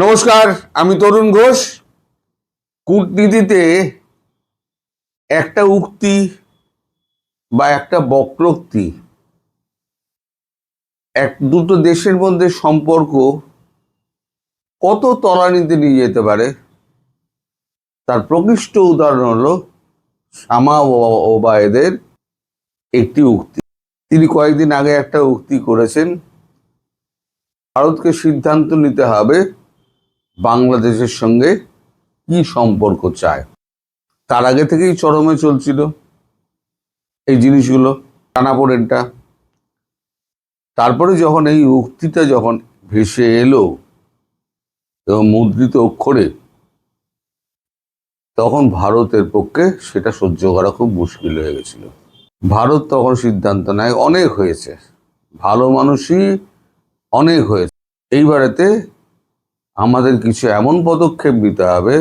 নমস্কার, আমি তরুণ ঘোষ। কূটনীতিতে একটা উক্তি বা একটা বক্রোক্তি দুটো দেশের মধ্যে সম্পর্ক কত তলানিতে নিয়ে যেতে পারে তার প্রকৃষ্ট উদাহরণ হলো শামা ওবায়েদের একটি উক্তি। তিনি কয়েকদিন আগে একটা উক্তি করেছেন, ভারতকে সিদ্ধান্ত নিতে হবে বাংলাদেশের সঙ্গে কি সম্পর্ক চায়। তার আগে থেকেই চরমে চলছিল এই জিনিসগুলো, টানাপোড়েনটা। তারপরে যখন এই উক্তিটা যখন ভেসে এলো এবং মুদ্রিত অক্ষরে, তখন ভারতের পক্ষে সেটা সহ্য করা খুব মুশকিল হয়ে গেছিল। ভারত তখন সিদ্ধান্ত নেয়, অনেক হয়েছে, ভালো মানুষই অনেক হয়েছে, এইবারেতে আমাদের কিছু এমন পদক্ষেপ নিতে হবে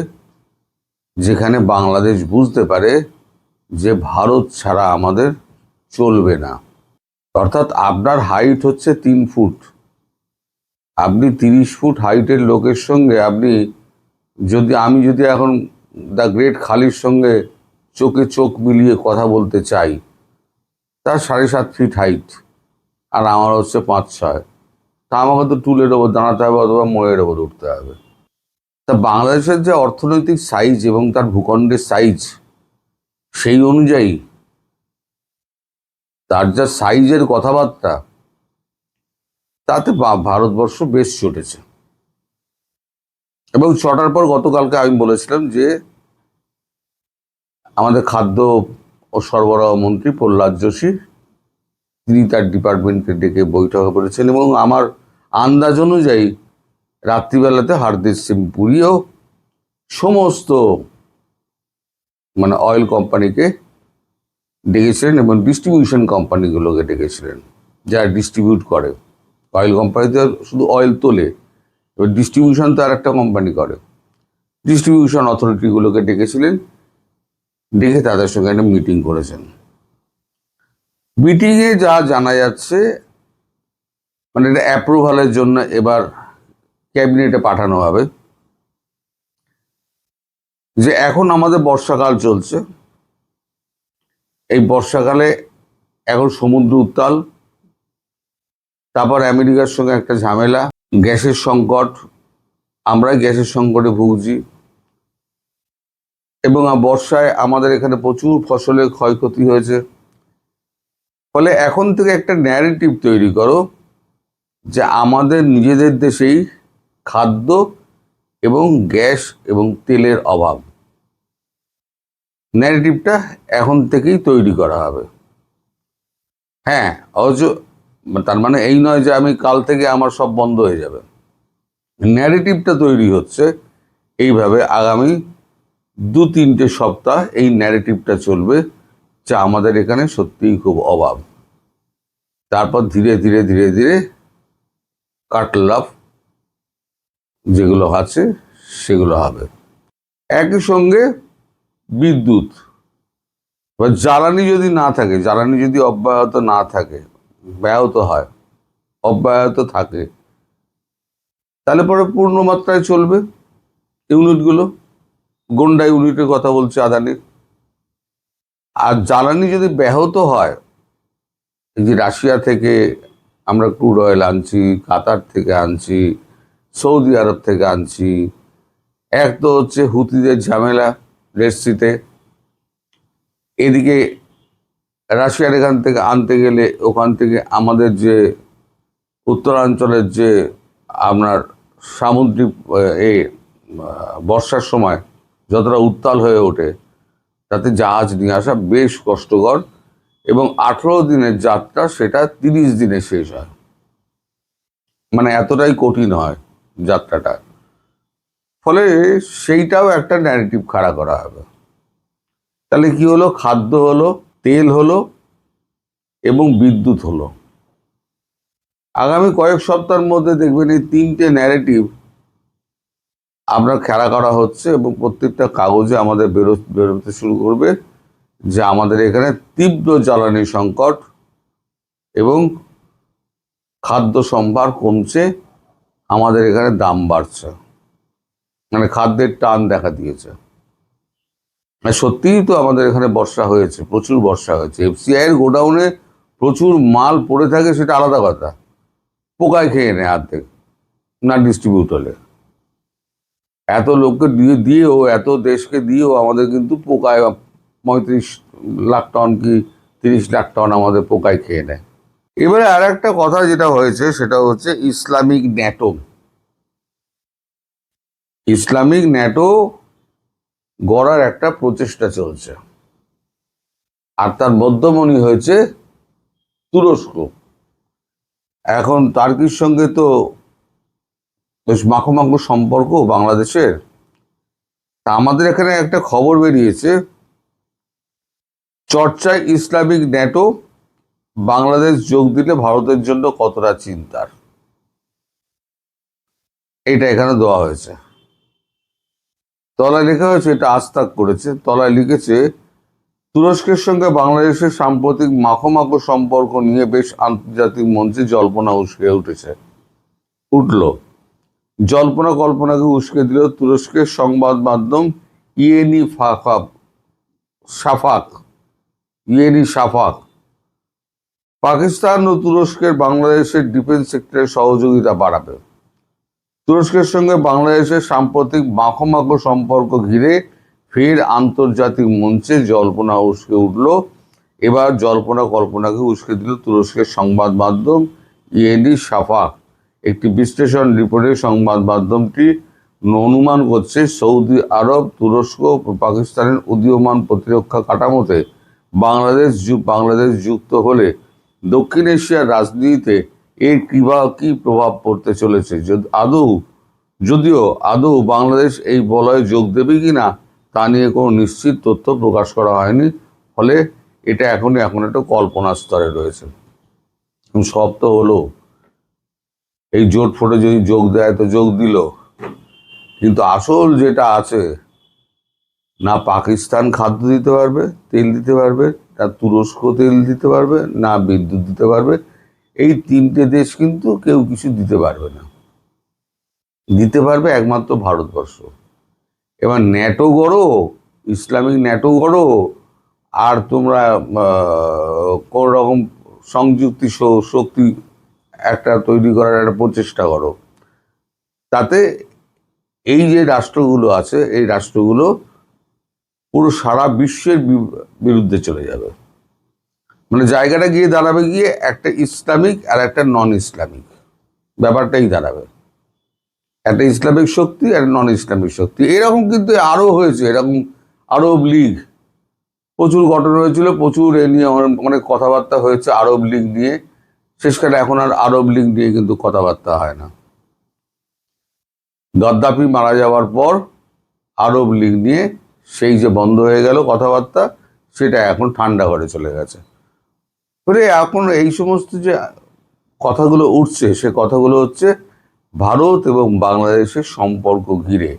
যেখানে বাংলাদেশ বুঝতে পারে যে ভারত ছাড়া আমাদের চলবে না। অর্থাৎ আপনার হাইট হচ্ছে 3 ফুট, আপনি 30 ফুট হাইটের লোকের সঙ্গে আমি যদি এখন দ্য গ্রেট খালির সঙ্গে চোখে চোখ মিলিয়ে কথা বলতে চাই, তার 7.5 ফিট হাইট আর আমার হচ্ছে 5-6, তা আমাকে তো টুলের ওপর দাঁড়াতে হবে অথবা ময়ের ওপর উঠতে হবে। তা বাংলাদেশের যে অর্থনৈতিক সাইজ এবং তার ভূখণ্ডের সাইজ, সেই অনুযায়ী তার যা সাইজের কথাবার্তা, তাতে ভারতবর্ষ বেশ চটেছে। এবং চটার পর গতকালকে আমি বলেছিলাম যে আমাদের খাদ্য ও সরবরাহ মন্ত্রী প্রহ্লাদ যোশী, তিনি তার ডিপার্টমেন্টকে ডেকে বৈঠকে করেছেন এবং আমার আন্দাজ অনুযায়ী রাত্রিবেলাতে হরদীপ সিং পুরীও সমস্ত অয়েল কোম্পানিকে ডেকেছিলেন এবং ডিস্ট্রিবিউশন কোম্পানিগুলোকে ডেকেছিলেন, যারা ডিস্ট্রিবিউট করে। অয়েল কোম্পানিতে শুধু অয়েল তোলে, এবার ডিস্ট্রিবিউশন তো আর একটা কোম্পানি করে। ডিস্ট্রিবিউশন অথরিটিগুলোকে ডেকেছিলেন, ডেকে তাদের সঙ্গে একটা মিটিং করেছেন। মিটিংয়ে যা জানা যাচ্ছে, এটা অ্যাপ্রুভালের জন্য এবার ক্যাবিনেটে পাঠানো হবে যে এখন আমাদের বর্ষাকাল চলছে, এই বর্ষাকালে এখন সমুদ্র উত্তাল, তারপর আমেরিকার সঙ্গে একটা ঝামেলা, গ্যাসের সংকট, আমরা গ্যাসের সংকটে ভুগছি, এবং বর্ষায় আমাদের এখানে প্রচুর ফসলের ক্ষয়ক্ষতি হয়েছে। ফলে এখন থেকে একটা ন্যারেটিভ তৈরি করো যে আমাদের নিজেদের দেশেই খাদ্য এবং গ্যাস এবং তেলের অভাব। ন্যারেটিভটা এখন থেকেই তৈরি করা হবে। হ্যাঁ, অথচ তার মানে এই নয় যে আমি কাল থেকে আমার সব বন্ধ হয়ে যাবে। ন্যারেটিভটা তৈরি হচ্ছে এইভাবে, আগামী 2-3টে সপ্তাহ এই ন্যারেটিভটা চলবে যে আমাদের এখানে সত্যিই খুব অভাব। তারপর ধীরে ধীরে ধীরে ধীরে কাটল অফ যেগুলো আছে সেগুলো হবে। একই সঙ্গে বিদ্যুৎ বা জ্বালানি যদি না থাকে, জ্বালানি যদি অব্যাহত না থাকে, ব্যাহত হয়, অব্যাহত থাকে, তাহলে পরে পূর্ণ মাত্রায় চলবে ইউনিটগুলো। গন্ডা ইউনিটের কথা বলছে আদানির। আর জ্বালানি যদি ব্যাহত হয়, এই যে রাশিয়া থেকে আমরা ক্রুড অয়েল আনছি, কাতার থেকে আনছি, সৌদি আরব থেকে আনছি, এক তো হচ্ছে হুতিদের ঝামেলা রেডসিতে, এদিকে রাশিয়ার এখান থেকে আনতে গেলে ওখান থেকে আমাদের যে উত্তরাঞ্চলের যে আপনার সামুদ্রিক বর্ষার সময় যতটা উত্তাল হয়ে ওঠে, তাতে জাহাজ নিয়ে আসা বেশ কষ্টকর, এবং 18 দিনের যাত্রা সেটা 30 দিনে শেষ হয়। এতটাই কঠিন হয় যাত্রাটা। ফলে সেইটাও একটা ন্যারেটিভ খাড়া করা হবে। তাহলে কি হলো? খাদ্য হলো, তেল হলো এবং বিদ্যুৎ হলো। আগামী কয়েক সপ্তাহের মধ্যে দেখবেন এই 3টে ন্যারেটিভ আপনার খেলা করা হচ্ছে এবং প্রত্যেকটা কাগজে আমাদের বেরোতে শুরু করবে যে আমাদের এখানে তীব্র জ্বালানি সংকট এবং খাদ্য সম্ভার কমছে, আমাদের এখানে দাম বাড়ছে। মানে খাদ্যের টান দেখা দিয়েছে। সত্যিই তো আমাদের এখানে বর্ষা হয়েছে, প্রচুর বর্ষা হয়েছে। এফসিআই এর গোডাউনে প্রচুর মাল পড়ে থাকে, সেটা আলাদা কথা, পোকায় খেয়ে নেয় অর্ধেক, না ডিস্ট্রিবিউট হলে। এত লোককে দিয়েও, এত দেশকে দিয়েও আমাদের কিন্তু পোকায় 35 লাখ টন কি 30 লাখ টন আমাদের পোকায় খেয়ে নেয়। এবারে আর একটা কথা যেটা হয়েছে সেটা হচ্ছে ইসলামিক ন্যাটো। ইসলামিক ন্যাটো গড়ার একটা প্রচেষ্টা চলছে, আর তার মধ্যমণি হয়েছে তুরস্ক। এখন তার্কির সঙ্গে তো বেশ মাখো সম্পর্ক বাংলাদেশের। তা আমাদের এখানে একটা খবর বেরিয়েছে, চর্চায় ইসলামিক ন্যাটো, বাংলাদেশ যোগ দিলে ভারতের জন্য কতটা চিন্তার, এটা এখানে দেওয়া হয়েছে। তলায় লেখা হয়েছে, এটা আস্তাক করেছে, তলায় লিখেছে, তুরস্কের সঙ্গে বাংলাদেশের সাম্প্রতিক মাখো সম্পর্ক নিয়ে বেশ আন্তর্জাতিক মঞ্চে জল্পনা উঠল। জল্পনা কল্পনাকে উস্কে দিল তুরস্কের সংবাদ মাধ্যম ইয়েনি সাফাক। পাকিস্তান ও তুরস্কের বাংলাদেশের ডিফেন্স সেক্টরে সহযোগিতা বাড়াবে। তুরস্কের সঙ্গে বাংলাদেশের সাম্প্রতিক মাখো সম্পর্ক ঘিরে ফের আন্তর্জাতিক মঞ্চে জল্পনা উস্কে উঠল। এবার জল্পনা কল্পনাকে উস্কে দিল তুরস্কের সংবাদ মাধ্যম ইয়েনি সাফাক। একটি বিশ্লেষণ রিপোর্টে সংবাদ মাধ্যমটি অনুমান করছে, সৌদি আরব, তুরস্ক ও পাকিস্তানের উদীয়মান প্রতিরক্ষা কাঠামোতে বাংলাদেশ যুক্ত হলে দক্ষিণ এশিয়ার রাজনীতিতে এর কি প্রভাব পড়তে চলেছে, যদিও আদৌ বাংলাদেশ এই বলয়ে যোগ দেবে কিনা তা নিয়ে কোনো নিশ্চিত তথ্য প্রকাশ করা হয়নি। ফলে এটা এখন একটা কল্পনার স্তরে রয়েছে। সব তো হলো, এই জোট ফোটে যদি যোগ দেয় তো যোগ দিল, কিন্তু আসল যেটা আছে, না পাকিস্তান খাদ্য দিতে পারবে, তেল দিতে পারবে, না তুরস্ক তেল দিতে পারবে, না বিদ্যুৎ দিতে পারবে। এই তিনটে দেশ কিন্তু কেউ কিছু দিতে পারবে না, দিতে পারবে একমাত্র ভারতবর্ষ। এবার ন্যাটো গড়ো, ইসলামিক ন্যাটো গড়ো, আর তোমরা কোন রকম সংযুক্তি শক্তি একটা তৈরি করার একটা প্রচেষ্টা করো, তাতে এই যে রাষ্ট্রগুলো আছে, এই রাষ্ট্রগুলো পুরো সারা বিশ্বের বিরুদ্ধে চলে যাবে। মানে জায়গাটা গিয়ে দাঁড়াবে গিয়ে একটা ইসলামিক আর একটা নন ইসলামিক ব্যাপারটাই দাঁড়াবে, একটা ইসলামিক শক্তি আর নন ইসলামিক শক্তি। এরকম কিন্তু আরো হয়েছে, এরকম আরব লীগ প্রচুর গঠন হয়েছিল, প্রচুর এ নিয়ে অনেক কথাবার্তা হয়েছে আরব লীগ নিয়ে। শেষকালে এখন আর আরব লীগ নিয়ে কিন্তু কথাবার্তা হয় না। গাদ্দাফি মারা যাওয়ার পর আরব লীগ নিয়ে সেই যে বন্ধ হয়ে গেল কথাবার্তা, সেটা এখন ঠান্ডা ঘরে চলে গেছে। ফলে এখন এই সমস্ত যে কথাগুলো উঠছে, সে কথাগুলো হচ্ছে ভারত এবং বাংলাদেশের সম্পর্ক ঘিরে।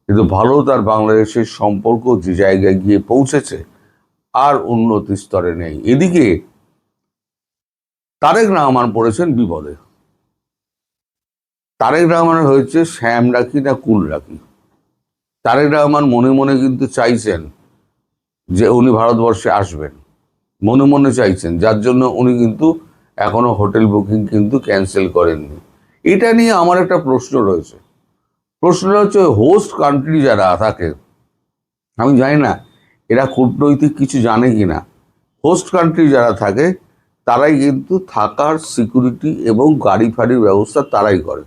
কিন্তু ভারত আর বাংলাদেশের সম্পর্ক যে জায়গায় গিয়ে পৌঁছেছে আর উন্নতি স্তরে নেই। এদিকে তারেক রহমান পড়েছেন বিপদে। তারেক রহমানের হয়েছে শ্যাম রাখি না কুল রাখি। তারেক রহমান মনে মনে কিন্তু চাইছেন যে উনি ভারতবর্ষে আসবেন, মনে মনে চাইছেন, যার জন্য উনি কিন্তু এখনো হোটেল বুকিং কিন্তু ক্যান্সেল করেননি। এটা নিয়ে আমার একটা প্রশ্ন রয়েছে। প্রশ্নটা হচ্ছে, হোস্ট কান্ট্রি যারা থাকে, আমি জানি না এরা কূটনৈতিক কিছু জানে কিনা, হোস্ট কান্ট্রি যারা থাকে তারাই কিন্তু থাকার সিকিউরিটি এবং গাড়ি ফাড়ির ব্যবস্থা তারাই করে।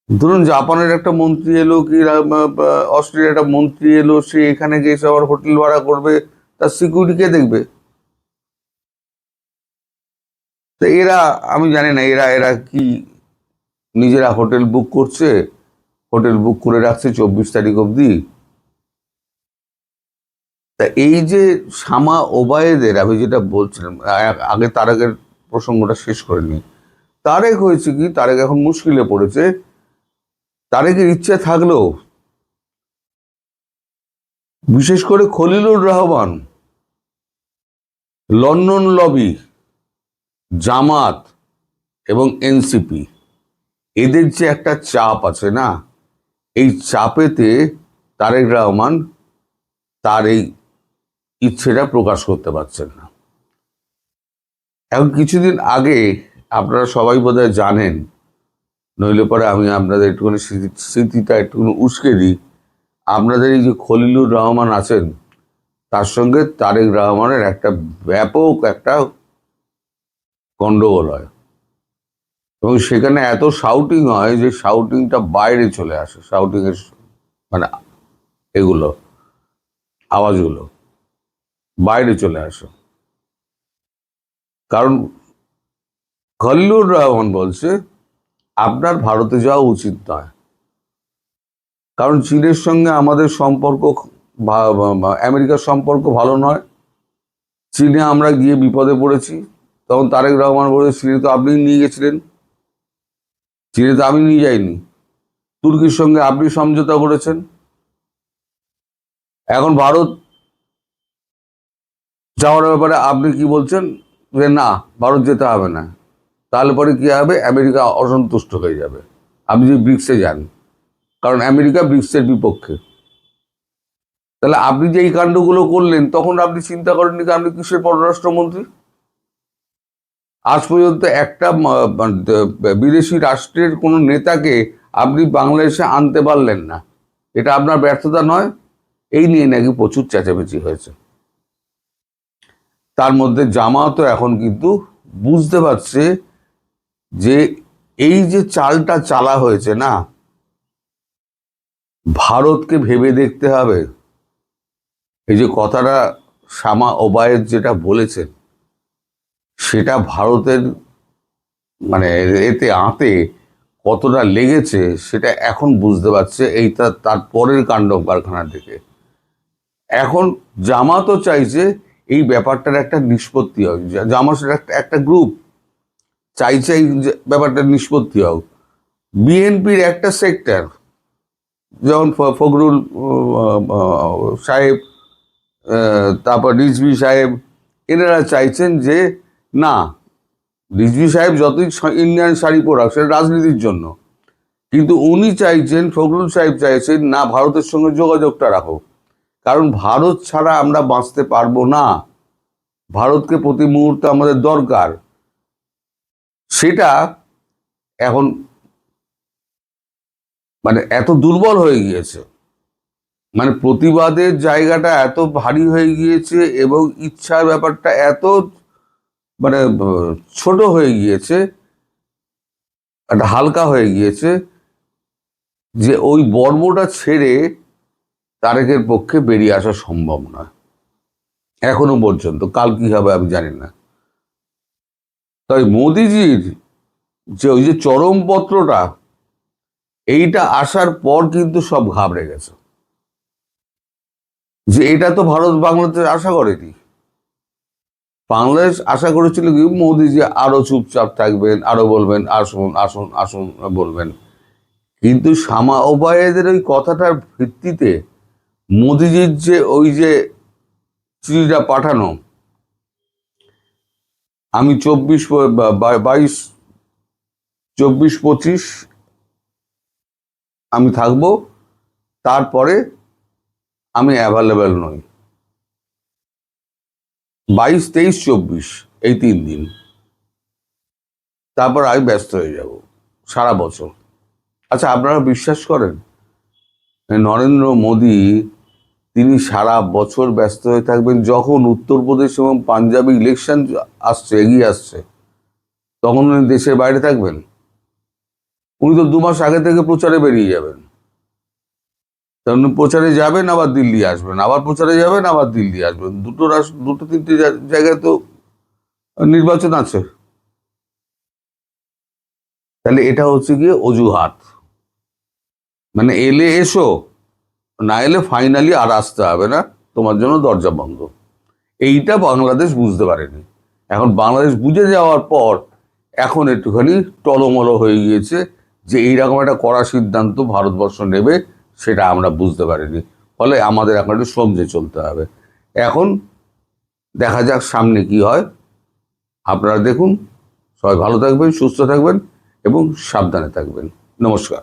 ধরুন জাপানের একটা মন্ত্রী এলো, কি অস্ট্রেলিয়ার একটা মন্ত্রী এলো, সে এখানে গিয়ে এসে আবার হোটেল ভাড়া করবে, তার সিকিউরিটি কে দেখবে? তো এরা, আমি জানি না এরা কি নিজেরা হোটেল বুক করছে, হোটেল বুক করে রাখছে 24 তারিখ অবধি। তা এই যে শামা ওবায়েদের, আমি যেটা বলছিলাম আগে, তারেকের প্রসঙ্গটা শেষ করে নি। তারেক হয়েছে কি, তারেক এখন মুশকিলে পড়েছে। তারেকের ইচ্ছে থাকলেও, বিশেষ করে খলিলুর রহমান, লন্ডন লবি, জামাত এবং এনসিপি, এদের যে একটা চাপ আছে না, এই চাপেতে তারেক রহমান তার এই ইচ্ছেটা প্রকাশ করতে পারছেন না। এখন কিছুদিন আগে আপনারা সবাই বোধহয় জানেন, নইলে পরে আমি আপনাদের একটুখানি স্মৃতিটা একটুখানি উস্কে দিই। আপনাদের এই যে খলিলুর রহমান আছেন, তার সঙ্গে তারেক রহমানের একটা ব্যাপক একটা গন্ডগোল হয়, এবং সেখানে এত শাউটিং হয় যে শাউটিংটা বাইরে চলে আসে, শাউটিংয়ের মানে এগুলো আওয়াজগুলো বাইরে চলে আসে। কারণ খলিলুর রহমান বলছে আপনার ভারতে যাওয়া উচিত নয়, কারণ চীনের সঙ্গে আমাদের সম্পর্ক, আমেরিকার সম্পর্ক ভালো নয়। চীনে আমরা গিয়ে বিপদে পড়েছি। তখন তারেক রহমান বলে, চীনে তো আপনি নিয়ে গেছিলেন, চীনে তো আমি নিয়ে যাইনি, তুর্কির সঙ্গে আপনি সমঝোতা করেছেন। এখন ভারত যাওয়ার ব্যাপারে আপনি কি বলছেন যে না, ভারত যেতে হবে না। তাহলে পরে কি হবে, আমেরিকা অসন্তুষ্ট হয়ে যাবে। আপনি যদি ব্রিক্সে যান, কারণ আমেরিকা ব্রিক্সের বিপক্ষে। তাহলে আপনি যে এই কাণ্ডগুলো করলেন, তখন আপনি চিন্তা করেননি যে আপনি কিসের পররাষ্ট্রমন্ত্রী? আজ পর্যন্ত একটা বিদেশি রাষ্ট্রের কোনো নেতাকে আপনি বাংলাদেশে আনতে পারলেন না, এটা আপনার ব্যর্থতা নয়? এই নিয়ে নাকি প্রচুর চেঁচামেচি হয়েছে। তার মধ্যে জামায়াতও এখন কিন্তু বুঝতে পারছে যে এই যে চালটা চালা হয়েছে না, ভারতকে ভেবে দেখতে হবে। এই যে কথাটা শামা ওবায়েদ যেটা বলেছেন, সেটা ভারতের মানে এতে আঁতে কতটা লেগেছে সেটা এখন বুঝতে পারছে এই তার পরের কাণ্ড কারখানা থেকে। এখন জামাতও চাইছে এই ব্যাপারটার একটা নিষ্পত্তি হোক। জামাতের একটা গ্রুপ চাইছে এই ব্যাপারটার নিষ্পত্তি হোক। বিএনপির একটা সেক্টর, যেমন ফখরুল সাহেব, তারপর রিজভী সাহেব, এনারা চাইছেন যে না, রিজভী সাহেব যতই ইন্ডিয়ান শাড়ি পরাক, সেটা রাজনীতির জন্য, কিন্তু উনি চাইছেন, ফখরুল সাহেব চাইছেন না, ভারতের সঙ্গে যোগাযোগটা রাখো, কারণ ভারত ছাড়া আমরা বাঁচতে পারবো না, ভারতকে প্রতি মুহূর্তে আমাদের দরকার। সেটা এখন মানে এত দুর্বল হয়ে গিয়েছে, মানে প্রতিবাদের জায়গাটা এত ভারী হয়ে গিয়েছে, এবং ইচ্ছার ব্যাপারটা এত মানে ছোট হয়ে গিয়েছে, একটা হালকা হয়ে গিয়েছে, যে ওই বর্বটা ছেড়ে তারেকের পক্ষে বেরিয়ে আসা সম্ভব নয় এখনো পর্যন্ত। কাল কি হবে আমি জানি না। তাই মোদিজির যে ওই যে চরমপত্রটা, এইটা আসার পর কিন্তু সব ঘাবড়ে গেছে, যে এটা তো ভারত বাংলাদেশ আশা করেনি। বাংলাদেশ আশা করেছিল কি মোদিজি আরো চুপচাপ থাকবেন, আরো বলবেন আসুন আসুন আসুন বলবেন, কিন্তু শামা ওবায়েদের ওই কথাটার ভিত্তিতে মোদিজির যে ওই যে চিঠিটা পাঠানো, আমি 24-25 আমি থাকবো, তারপরে আমি অ্যাভেলেবেল নই, 22-23-24 এই 3 দিন, তারপর আমি ব্যস্ত হয়ে যাব সারা বছর। আচ্ছা, আপনারা বিশ্বাস করেন নরেন্দ্র মোদী তিনি সারা বছর ব্যস্ত হয়ে থাকবেন? যখন উত্তরপ্রদেশ এবং পাঞ্জাবে ইলেকশন আসছে, এগিয়ে আসছে, তখন উনি দেশের বাইরে থাকবেন? উনি তো 2 মাস আগে থেকে প্রচারে বেরিয়ে যাবেন। উনি প্রচারে যাবেন, আবার দিল্লি আসবেন, আবার প্রচারে যাবেন, আবার দিল্লি আসবেন। দুটো তিনটে জায়গায় তো নির্বাচন আছে। তাহলে এটা হচ্ছে গিয়ে অজুহাত, মানে এলে এসো, না এলে ফাইনালি আর আসতে হবে না, তোমার জন্য দরজা বন্ধ। এইটা বাংলাদেশ বুঝতে পারেনি। এখন বাংলাদেশ বুঝে যাওয়ার পর এখন একটুখানি টলমলো হয়ে গিয়েছে, যে এইরকম একটা কড়া সিদ্ধান্ত ভারতবর্ষ নেবে সেটা আমরা বুঝতে পারিনি, ফলে আমাদের এখন একটু সমঝে চলতে হবে। এখন দেখা যাক সামনে কি হয়। আপনারা দেখুন, সবাই ভালো থাকবেন, সুস্থ থাকবেন, এবং সাবধানে থাকবেন। নমস্কার।